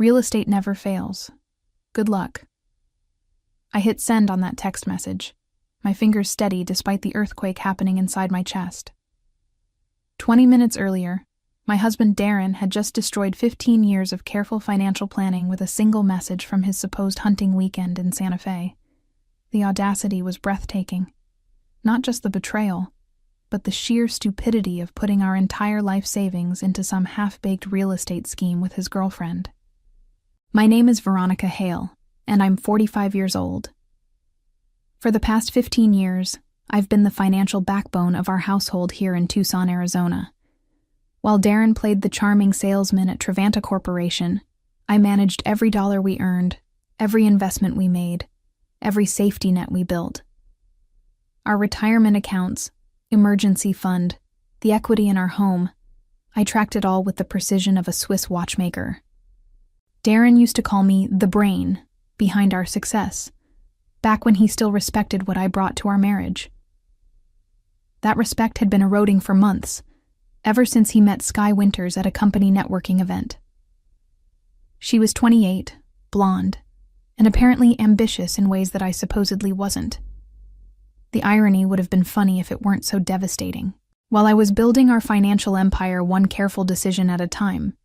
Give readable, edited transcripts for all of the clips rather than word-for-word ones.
Real estate never fails. Good luck. I hit send on that text message, my fingers steady despite the earthquake happening inside my chest. 20 minutes earlier, my husband Darren had just destroyed 15 years of careful financial planning with a single message from his supposed hunting weekend in Santa Fe. The audacity was breathtaking. Not just the betrayal, but the sheer stupidity of putting our entire life savings into some half-baked real estate scheme with his girlfriend. My name is Veronica Hale, and I'm 45 years old. For the past 15 years, I've been the financial backbone of our household here in Tucson, Arizona. While Darren played the charming salesman at Trevanta Corporation, I managed every dollar we earned, every investment we made, every safety net we built. Our retirement accounts, emergency fund, the equity in our home, I tracked it all with the precision of a Swiss watchmaker. Darren used to call me the brain behind our success, back when he still respected what I brought to our marriage. That respect had been eroding for months, ever since he met Sky Winters at a company networking event. She was 28, blonde, and apparently ambitious in ways that I supposedly wasn't. The irony would have been funny if it weren't so devastating. While I was building our financial empire one careful decision at a time,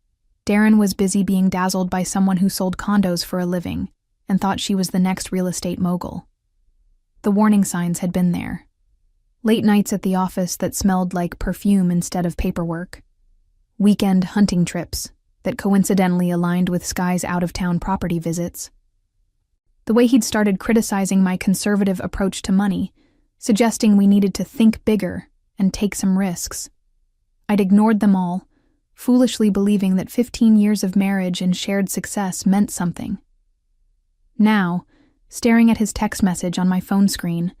Darren was busy being dazzled by someone who sold condos for a living and thought she was the next real estate mogul. The warning signs had been there. Late nights at the office that smelled like perfume instead of paperwork. Weekend hunting trips that coincidentally aligned with Sky's out-of-town property visits. The way he'd started criticizing my conservative approach to money, suggesting we needed to think bigger and take some risks. I'd ignored them all, foolishly believing that 15 years of marriage and shared success meant something. Now, staring at his text message on my phone screen,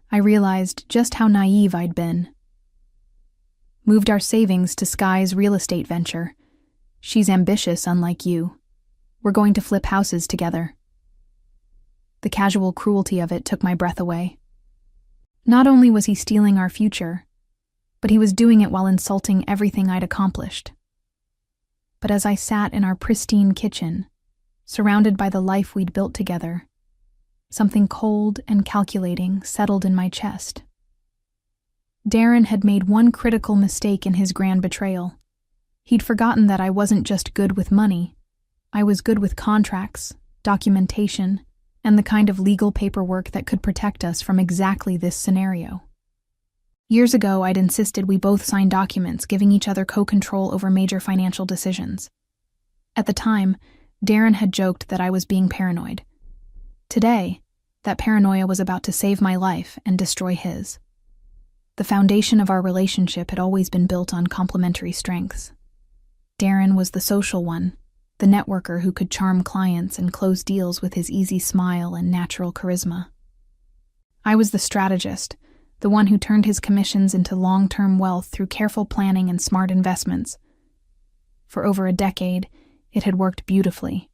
I realized just how naive I'd been. Moved our savings to Sky's real estate venture. She's ambitious, unlike you. We're going to flip houses together. The casual cruelty of it took my breath away. Not only was he stealing our future, but he was doing it while insulting everything I'd accomplished. But as I sat in our pristine kitchen, surrounded by the life we'd built together, something cold and calculating settled in my chest. Darren had made one critical mistake in his grand betrayal. He'd forgotten that I wasn't just good with money. I was good with contracts, documentation, and the kind of legal paperwork that could protect us from exactly this scenario. Years ago, I'd insisted we both sign documents giving each other co-control over major financial decisions. At the time, Darren had joked that I was being paranoid. Today, that paranoia was about to save my life and destroy his. The foundation of our relationship had always been built on complementary strengths. Darren was the social one, the networker who could charm clients and close deals with his easy smile and natural charisma. I was the strategist, the one who turned his commissions into long-term wealth through careful planning and smart investments. For over a decade, it had worked beautifully.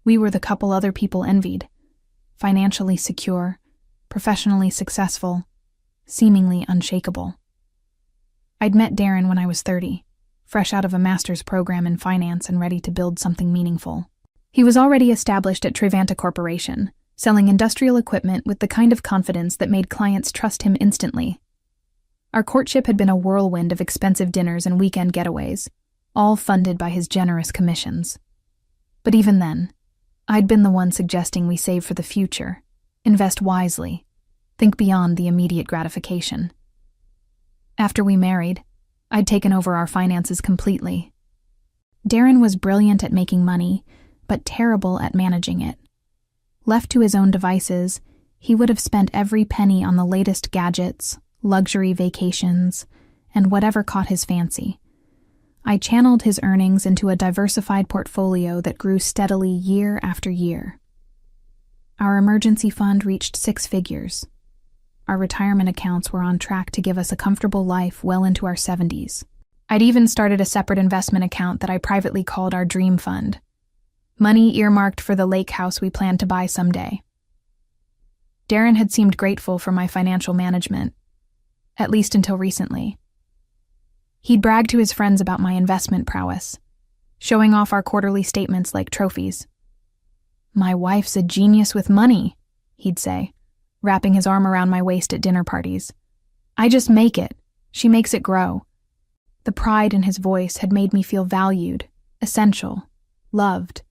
We were the couple other people envied. Financially secure, professionally successful, seemingly unshakable. I'd met Darren when I was 30, fresh out of a master's program in finance and ready to build something meaningful. He was already established at Trevanta Corporation, selling industrial equipment with the kind of confidence that made clients trust him instantly. Our courtship had been a whirlwind of expensive dinners and weekend getaways, all funded by his generous commissions. But even then, I'd been the one suggesting we save for the future, invest wisely, think beyond the immediate gratification. After we married, I'd taken over our finances completely. Darren was brilliant at making money, but terrible at managing it. Left to his own devices, he would have spent every penny on the latest gadgets, luxury vacations, and whatever caught his fancy. I channeled his earnings into a diversified portfolio that grew steadily year after year. Our emergency fund reached 6 figures. Our retirement accounts were on track to give us a comfortable life well into our 70s. I'd even started a separate investment account that I privately called our Dream Fund. Money earmarked for the lake house we planned to buy someday. Darren had seemed grateful for my financial management, at least until recently. He'd bragged to his friends about my investment prowess, showing off our quarterly statements like trophies. "My wife's a genius with money," he'd say, wrapping his arm around my waist at dinner parties. "I just make it. She makes it grow." The pride in his voice had made me feel valued, essential, loved.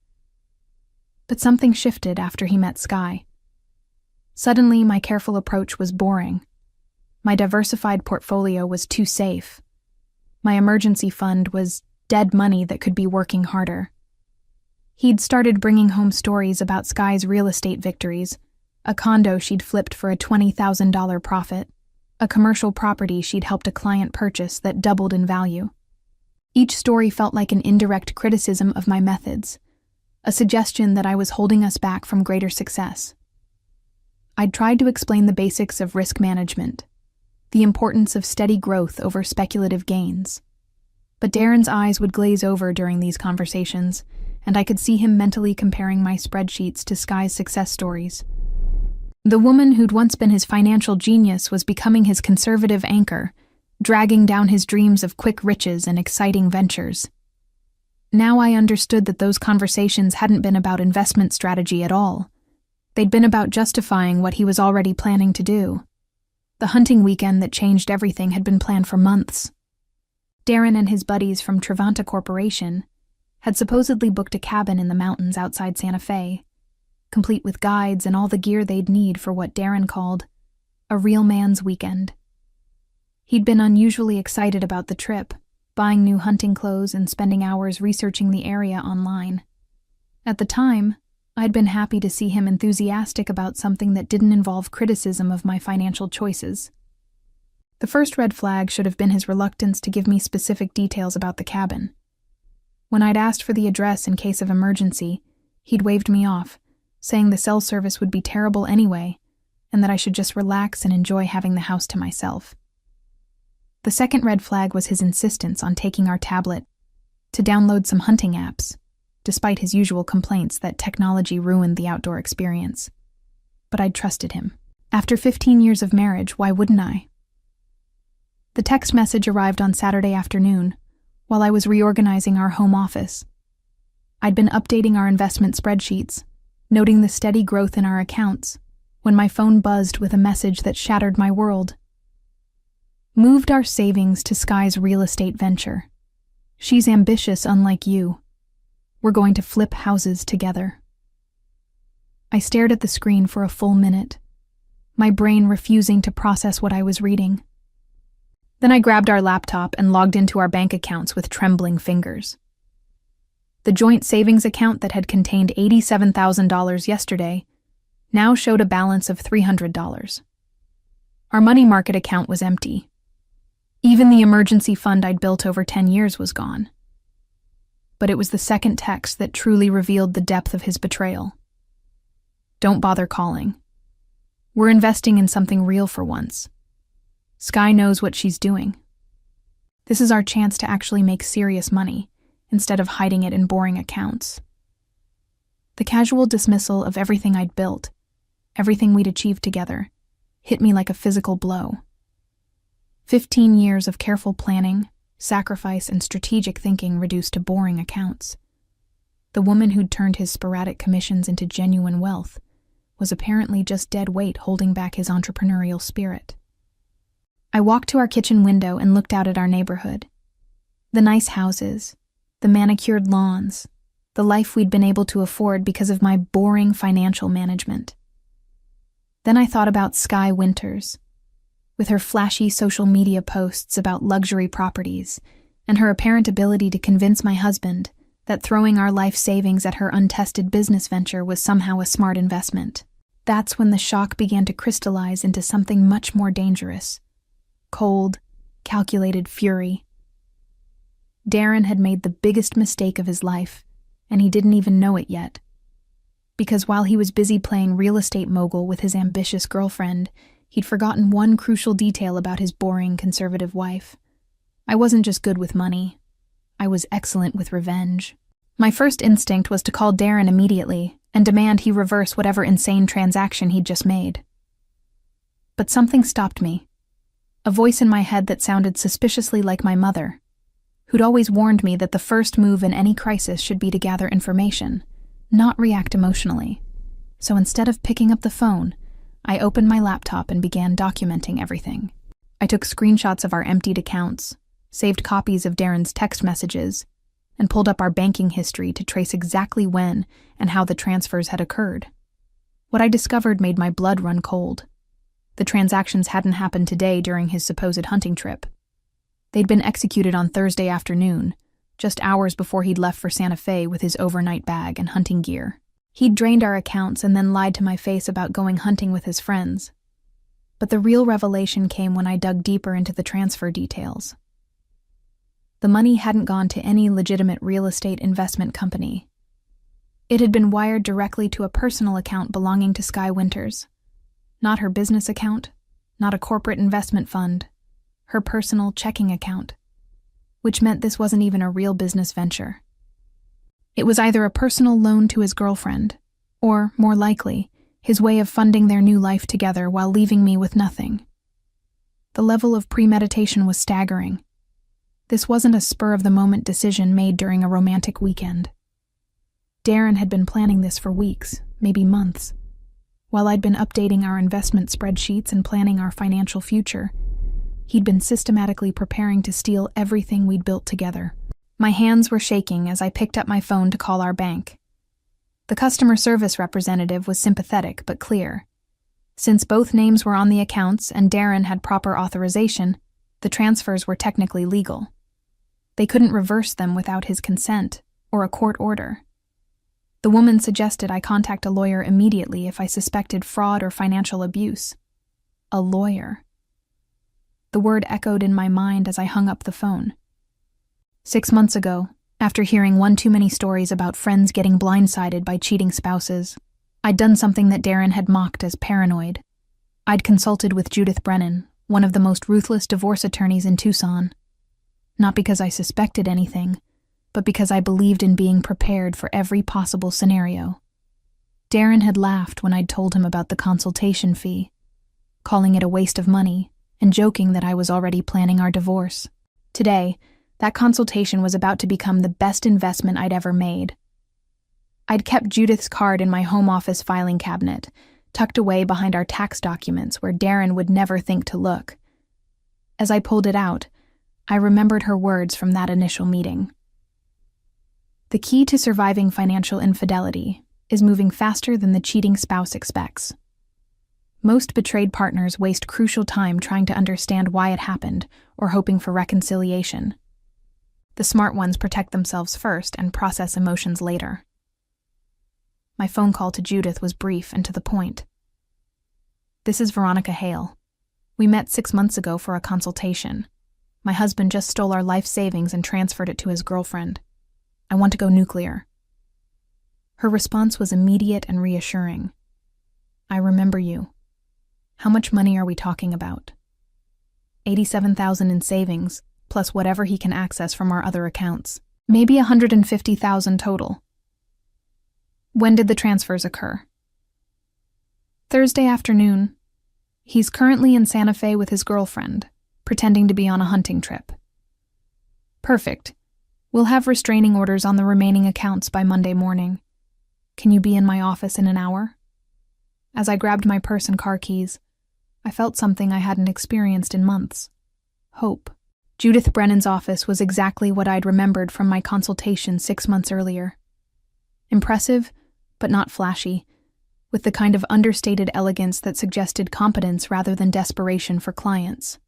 But something shifted after he met Sky. Suddenly, my careful approach was boring. My diversified portfolio was too safe. My emergency fund was dead money that could be working harder. He'd started bringing home stories about Sky's real estate victories, a condo she'd flipped for a $20,000 profit, a commercial property she'd helped a client purchase that doubled in value. Each story felt like an indirect criticism of my methods, a suggestion that I was holding us back from greater success. I'd tried to explain the basics of risk management, the importance of steady growth over speculative gains. But Darren's eyes would glaze over during these conversations, and I could see him mentally comparing my spreadsheets to Sky's success stories. The woman who'd once been his financial genius was becoming his conservative anchor, dragging down his dreams of quick riches and exciting ventures. Now I understood that those conversations hadn't been about investment strategy at all. They'd been about justifying what he was already planning to do. The hunting weekend that changed everything had been planned for months. Darren and his buddies from Trevanta Corporation had supposedly booked a cabin in the mountains outside Santa Fe, complete with guides and all the gear they'd need for what Darren called a real man's weekend. He'd been unusually excited about the trip, buying new hunting clothes and spending hours researching the area online. At the time, I'd been happy to see him enthusiastic about something that didn't involve criticism of my financial choices. The first red flag should have been his reluctance to give me specific details about the cabin. When I'd asked for the address in case of emergency, he'd waved me off, saying the cell service would be terrible anyway, and that I should just relax and enjoy having the house to myself. The second red flag was his insistence on taking our tablet to download some hunting apps, despite his usual complaints that technology ruined the outdoor experience. But I'd trusted him. After 15 years of marriage, why wouldn't I? The text message arrived on Saturday afternoon, while I was reorganizing our home office. I'd been updating our investment spreadsheets, noting the steady growth in our accounts, when my phone buzzed with a message that shattered my world. Moved our savings to Sky's real estate venture. She's ambitious unlike you. We're going to flip houses together. I stared at the screen for a full minute, my brain refusing to process what I was reading. Then I grabbed our laptop and logged into our bank accounts with trembling fingers. The joint savings account that had contained $87,000 yesterday now showed a balance of $300. Our money market account was empty. Even the emergency fund I'd built over 10 years was gone. But it was the second text that truly revealed the depth of his betrayal. Don't bother calling. We're investing in something real for once. Sky knows what she's doing. This is our chance to actually make serious money, instead of hiding it in boring accounts. The casual dismissal of everything I'd built, everything we'd achieved together, hit me like a physical blow. 15 years of careful planning, sacrifice, and strategic thinking reduced to boring accounts. The woman who'd turned his sporadic commissions into genuine wealth was apparently just dead weight holding back his entrepreneurial spirit. I walked to our kitchen window and looked out at our neighborhood. The nice houses, the manicured lawns, the life we'd been able to afford because of my boring financial management. Then I thought about Sky Winters, with her flashy social media posts about luxury properties, and her apparent ability to convince my husband that throwing our life savings at her untested business venture was somehow a smart investment. That's when the shock began to crystallize into something much more dangerous. Cold, calculated fury. Darren had made the biggest mistake of his life, and he didn't even know it yet. Because while he was busy playing real estate mogul with his ambitious girlfriend, he'd forgotten one crucial detail about his boring conservative wife. I wasn't just good with money. I was excellent with revenge. My first instinct was to call Darren immediately and demand he reverse whatever insane transaction he'd just made. But something stopped me. A voice in my head that sounded suspiciously like my mother. who'd always warned me that the first move in any crisis should be to gather information, not react emotionally. So instead of picking up the phone, I opened my laptop and began documenting everything. I took screenshots of our emptied accounts, saved copies of Darren's text messages, and pulled up our banking history to trace exactly when and how the transfers had occurred. What I discovered made my blood run cold. The transactions hadn't happened today during his supposed hunting trip. They'd been executed on Thursday afternoon, just hours before he'd left for Santa Fe with his overnight bag and hunting gear. He'd drained our accounts and then lied to my face about going hunting with his friends. But the real revelation came when I dug deeper into the transfer details. The money hadn't gone to any legitimate real estate investment company. It had been wired directly to a personal account belonging to Sky Winters. Not her business account, not a corporate investment fund, her personal checking account, which meant this wasn't even a real business venture. It was either a personal loan to his girlfriend, or, more likely, his way of funding their new life together while leaving me with nothing. The level of premeditation was staggering. This wasn't a spur-of-the-moment decision made during a romantic weekend. Darren had been planning this for weeks, maybe months. While I'd been updating our investment spreadsheets and planning our financial future, he'd been systematically preparing to steal everything we'd built together. My hands were shaking as I picked up my phone to call our bank. The customer service representative was sympathetic but clear. Since both names were on the accounts and Darren had proper authorization, the transfers were technically legal. They couldn't reverse them without his consent or a court order. The woman suggested I contact a lawyer immediately if I suspected fraud or financial abuse. A lawyer. The word echoed in my mind as I hung up the phone. 6 months ago, after hearing one too many stories about friends getting blindsided by cheating spouses, I'd done something that Darren had mocked as paranoid. I'd consulted with Judith Brennan, one of the most ruthless divorce attorneys in Tucson. Not because I suspected anything, but because I believed in being prepared for every possible scenario. Darren had laughed when I'd told him about the consultation fee, calling it a waste of money and joking that I was already planning our divorce. Today, that consultation was about to become the best investment I'd ever made. I'd kept Judith's card in my home office filing cabinet, tucked away behind our tax documents where Darren would never think to look. As I pulled it out, I remembered her words from that initial meeting. The key to surviving financial infidelity is moving faster than the cheating spouse expects. Most betrayed partners waste crucial time trying to understand why it happened or hoping for reconciliation. The smart ones protect themselves first and process emotions later. My phone call to Judith was brief and to the point. This is Veronica Hale. We met 6 months ago for a consultation. My husband just stole our life savings and transferred it to his girlfriend. I want to go nuclear. Her response was immediate and reassuring. I remember you. How much money are we talking about? $87,000 in savings, plus whatever he can access from our other accounts. Maybe $150,000 total. When did the transfers occur? Thursday afternoon. He's currently in Santa Fe with his girlfriend, pretending to be on a hunting trip. Perfect. We'll have restraining orders on the remaining accounts by Monday morning. Can you be in my office in an hour? As I grabbed my purse and car keys, I felt something I hadn't experienced in months. Hope. Judith Brennan's office was exactly what I'd remembered from my consultation 6 months earlier. Impressive, but not flashy, with the kind of understated elegance that suggested competence rather than desperation for clients.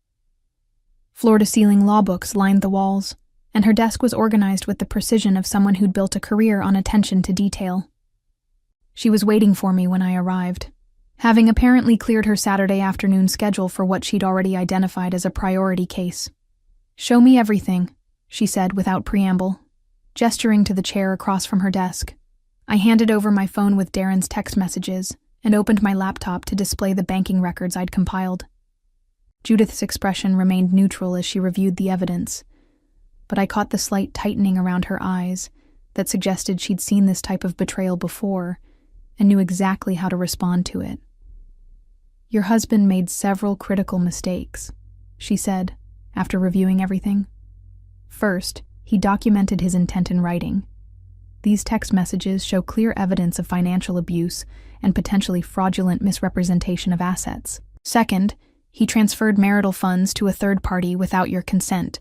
Floor-to-ceiling law books lined the walls, and her desk was organized with the precision of someone who'd built a career on attention to detail. She was waiting for me when I arrived, having apparently cleared her Saturday afternoon schedule for what she'd already identified as a priority case. "Show me everything," she said without preamble, gesturing to the chair across from her desk. I handed over my phone with Darren's text messages and opened my laptop to display the banking records I'd compiled. Judith's expression remained neutral as she reviewed the evidence, but I caught the slight tightening around her eyes that suggested she'd seen this type of betrayal before and knew exactly how to respond to it. "Your husband made several critical mistakes," she said, after reviewing everything. "First, he documented his intent in writing. These text messages show clear evidence of financial abuse and potentially fraudulent misrepresentation of assets. Second, he transferred marital funds to a third party without your consent,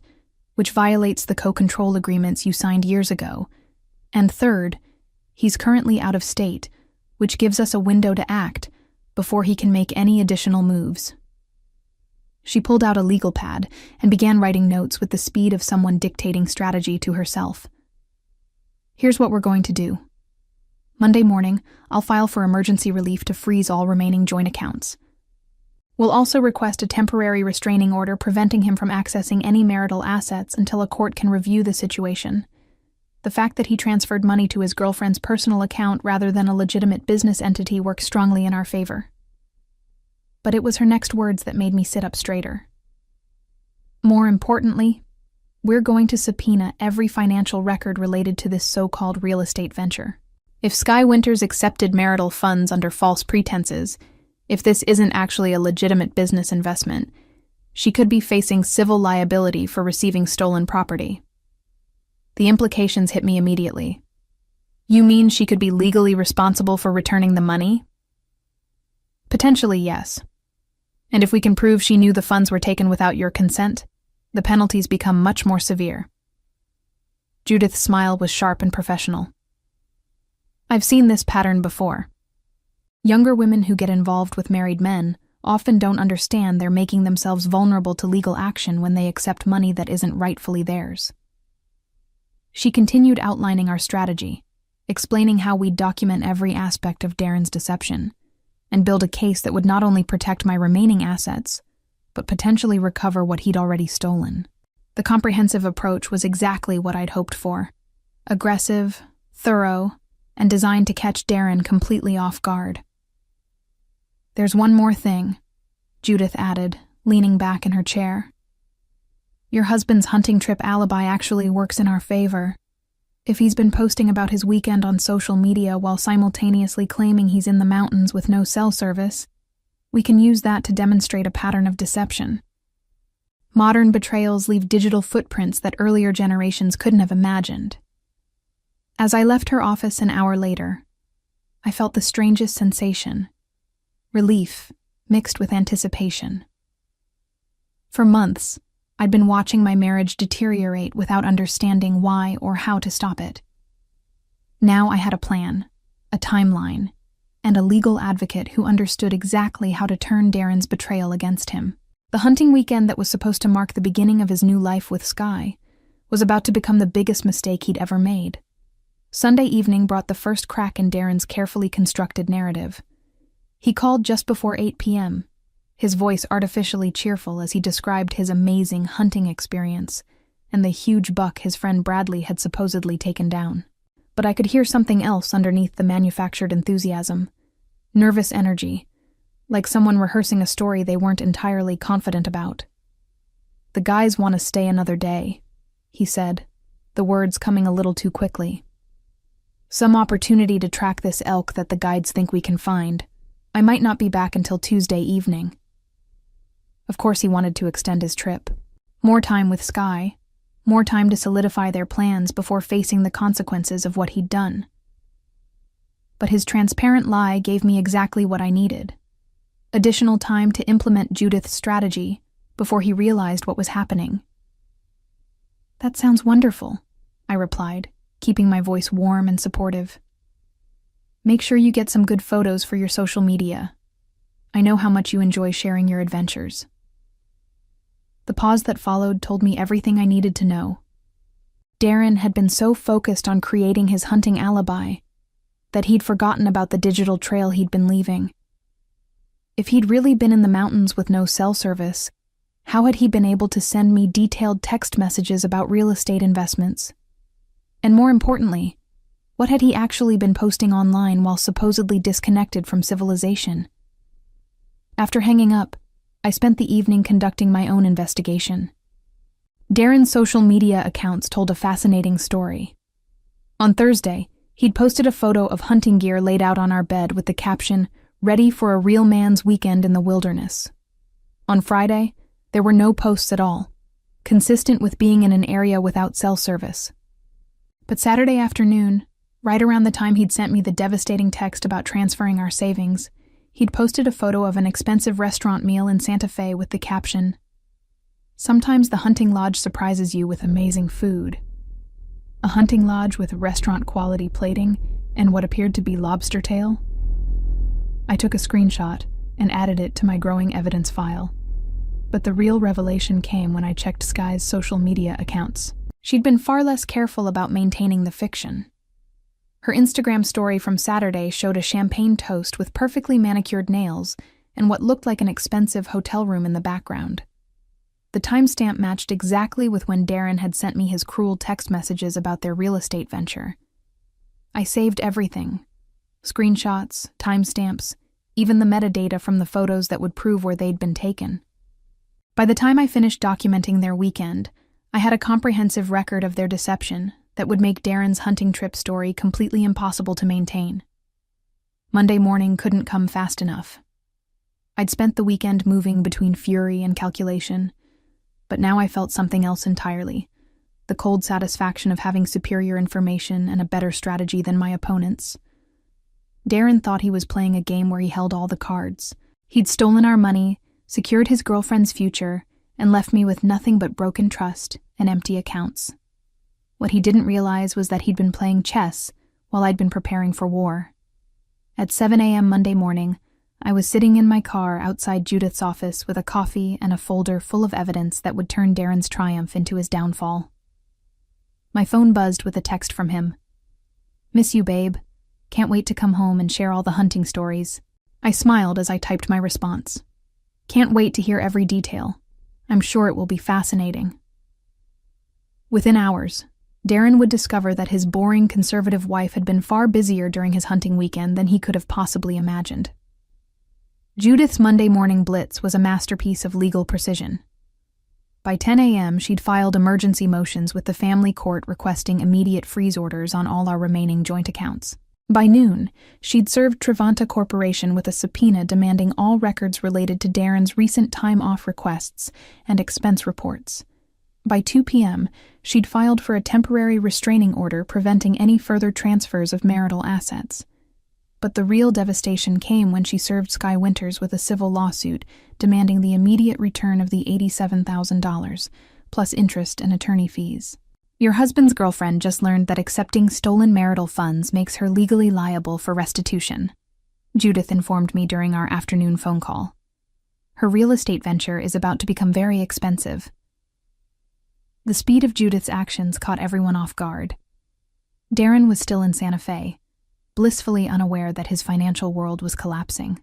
which violates the co-control agreements you signed years ago. And third, he's currently out of state, which gives us a window to act before he can make any additional moves. She pulled out a legal pad and began writing notes with the speed of someone dictating strategy to herself. Here's what we're going to do. Monday morning, I'll file for emergency relief to freeze all remaining joint accounts. We'll also request a temporary restraining order preventing him from accessing any marital assets until a court can review the situation. The fact that he transferred money to his girlfriend's personal account rather than a legitimate business entity works strongly in our favor. But it was her next words that made me sit up straighter. More importantly, we're going to subpoena every financial record related to this so-called real estate venture. If Sky Winters accepted marital funds under false pretenses, if this isn't actually a legitimate business investment, she could be facing civil liability for receiving stolen property. The implications hit me immediately. You mean she could be legally responsible for returning the money? Potentially, yes. And if we can prove she knew the funds were taken without your consent, the penalties become much more severe. Judith's smile was sharp and professional. I've seen this pattern before. Younger women who get involved with married men often don't understand they're making themselves vulnerable to legal action when they accept money that isn't rightfully theirs. She continued outlining our strategy, explaining how we'd document every aspect of Darren's deception, and build a case that would not only protect my remaining assets, but potentially recover what he'd already stolen. The comprehensive approach was exactly what I'd hoped for. Aggressive, thorough, and designed to catch Darren completely off guard. There's one more thing, Judith added, leaning back in her chair. Your husband's hunting trip alibi actually works in our favor. If he's been posting about his weekend on social media while simultaneously claiming he's in the mountains with no cell service, we can use that to demonstrate a pattern of deception. Modern betrayals leave digital footprints that earlier generations couldn't have imagined. As I left her office an hour later, I felt the strangest sensation, relief mixed with anticipation. For months, I'd been watching my marriage deteriorate without understanding why or how to stop it. Now I had a plan, a timeline, and a legal advocate who understood exactly how to turn Darren's betrayal against him. The hunting weekend that was supposed to mark the beginning of his new life with Sky was about to become the biggest mistake he'd ever made. Sunday evening brought the first crack in Darren's carefully constructed narrative. He called just before 8 p.m., his voice artificially cheerful as he described his amazing hunting experience and the huge buck his friend Bradley had supposedly taken down. But I could hear something else underneath the manufactured enthusiasm. Nervous energy, like someone rehearsing a story they weren't entirely confident about. The guys want to stay another day, he said, the words coming a little too quickly. Some opportunity to track this elk that the guides think we can find. I might not be back until Tuesday evening. Of course he wanted to extend his trip. More time with Sky, more time to solidify their plans before facing the consequences of what he'd done. But his transparent lie gave me exactly what I needed. Additional time to implement Judith's strategy before he realized what was happening. That sounds wonderful, I replied, keeping my voice warm and supportive. Make sure you get some good photos for your social media. I know how much you enjoy sharing your adventures. The pause that followed told me everything I needed to know. Darren had been so focused on creating his hunting alibi that he'd forgotten about the digital trail he'd been leaving. If he'd really been in the mountains with no cell service, how had he been able to send me detailed text messages about real estate investments? And more importantly, what had he actually been posting online while supposedly disconnected from civilization? After hanging up, I spent the evening conducting my own investigation. Darren's social media accounts told a fascinating story. On Thursday, he'd posted a photo of hunting gear laid out on our bed with the caption, "Ready for a real man's weekend in the wilderness." On Friday, there were no posts at all, consistent with being in an area without cell service. But Saturday afternoon, right around the time he'd sent me the devastating text about transferring our savings, he'd posted a photo of an expensive restaurant meal in Santa Fe with the caption, "Sometimes the hunting lodge surprises you with amazing food." A hunting lodge with restaurant-quality plating and what appeared to be lobster tail? I took a screenshot and added it to my growing evidence file. But the real revelation came when I checked Sky's social media accounts. She'd been far less careful about maintaining the fiction. Her Instagram story from Saturday showed a champagne toast with perfectly manicured nails and what looked like an expensive hotel room in the background. The timestamp matched exactly with when Darren had sent me his cruel text messages about their real estate venture. I saved everything: screenshots, timestamps, even the metadata from the photos that would prove where they'd been taken. By the time I finished documenting their weekend, I had a comprehensive record of their deception that would make Darren's hunting trip story completely impossible to maintain. Monday morning couldn't come fast enough. I'd spent the weekend moving between fury and calculation, but now I felt something else entirely: the cold satisfaction of having superior information and a better strategy than my opponents. Darren thought he was playing a game where he held all the cards. He'd stolen our money, secured his girlfriend's future, and left me with nothing but broken trust and empty accounts. What he didn't realize was that he'd been playing chess while I'd been preparing for war. At 7 a.m. Monday morning, I was sitting in my car outside Judith's office with a coffee and a folder full of evidence that would turn Darren's triumph into his downfall. My phone buzzed with a text from him. "Miss you, babe. Can't wait to come home and share all the hunting stories." I smiled as I typed my response. "Can't wait to hear every detail. I'm sure it will be fascinating." Within hours, Darren would discover that his boring conservative wife had been far busier during his hunting weekend than he could have possibly imagined. Judith's Monday morning blitz was a masterpiece of legal precision. By 10 a.m., she'd filed emergency motions with the family court requesting immediate freeze orders on all our remaining joint accounts. By noon, she'd served Trevanta Corporation with a subpoena demanding all records related to Darren's recent time-off requests and expense reports. By 2 p.m., she'd filed for a temporary restraining order preventing any further transfers of marital assets. But the real devastation came when she served Sky Winters with a civil lawsuit demanding the immediate return of the $87,000, plus interest and attorney fees. "Your husband's girlfriend just learned that accepting stolen marital funds makes her legally liable for restitution," Judith informed me during our afternoon phone call. "Her real estate venture is about to become very expensive." The speed of Judith's actions caught everyone off guard. Darren was still in Santa Fe, blissfully unaware that his financial world was collapsing.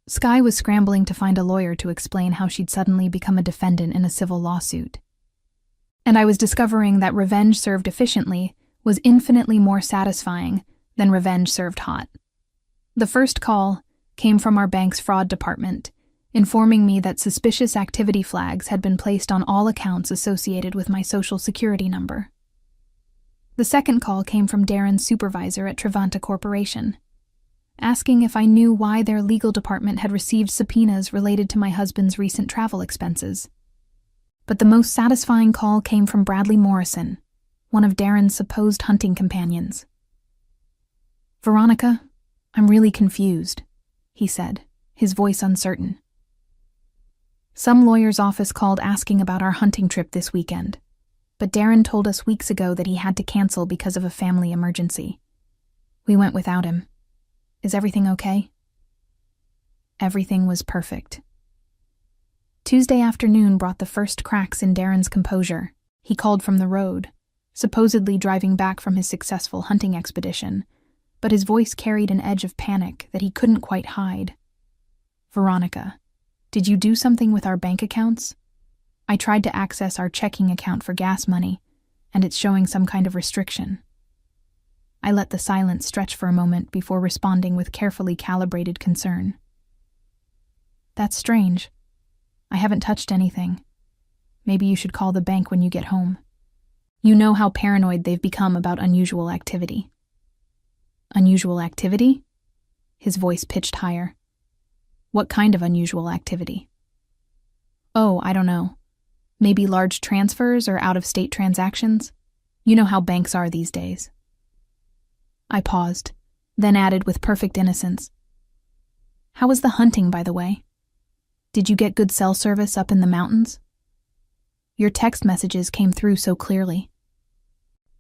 Sky was scrambling to find a lawyer to explain how she'd suddenly become a defendant in a civil lawsuit. And I was discovering that revenge served efficiently was infinitely more satisfying than revenge served hot. The first call came from our bank's fraud department, informing me that suspicious activity flags had been placed on all accounts associated with my social security number. The second call came from Darren's supervisor at Trevanta Corporation, asking if I knew why their legal department had received subpoenas related to my husband's recent travel expenses. But the most satisfying call came from Bradley Morrison, one of Darren's supposed hunting companions. "Veronica, I'm really confused," he said, his voice uncertain. "Some lawyer's office called asking about our hunting trip this weekend, but Darren told us weeks ago that he had to cancel because of a family emergency. We went without him. Is everything okay?" Everything was perfect. Tuesday afternoon brought the first cracks in Darren's composure. He called from the road, supposedly driving back from his successful hunting expedition, but his voice carried an edge of panic that he couldn't quite hide. "Veronica, did you do something with our bank accounts? I tried to access our checking account for gas money, and it's showing some kind of restriction." I let the silence stretch for a moment before responding with carefully calibrated concern. "That's strange. I haven't touched anything. Maybe you should call the bank when you get home. You know how paranoid they've become about unusual activity." "Unusual activity?" His voice pitched higher. "What kind of unusual activity?" "Oh, I don't know. Maybe large transfers or out-of-state transactions? You know how banks are these days. I paused, then added with perfect innocence. How was the hunting, by the way? Did you get good cell service up in the mountains? Your text messages came through so clearly.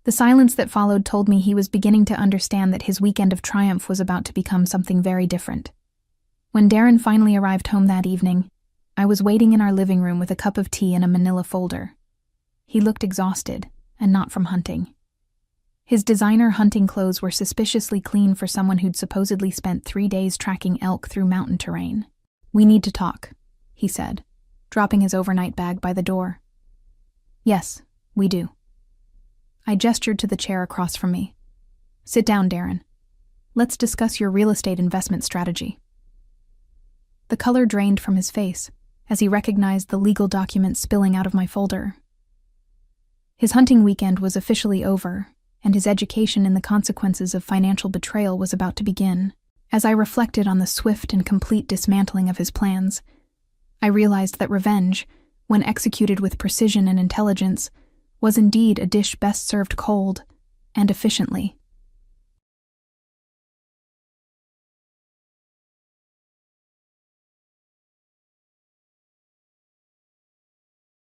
The silence that followed told me he was beginning to understand that his weekend of triumph was about to become something very different. When Darren finally arrived home that evening, I was waiting in our living room with a cup of tea and a manila folder. He looked exhausted, and not from hunting. His designer hunting clothes were suspiciously clean for someone who'd supposedly spent 3 days tracking elk through mountain terrain. "We need to talk," he said, dropping his overnight bag by the door. "Yes, we do." I gestured to the chair across from me. "Sit down, Darren. Let's discuss your real estate investment strategy." The color drained from his face as he recognized the legal documents spilling out of my folder. His hunting weekend was officially over, and his education in the consequences of financial betrayal was about to begin. As I reflected on the swift and complete dismantling of his plans, I realized that revenge, when executed with precision and intelligence, was indeed a dish best served cold and efficiently.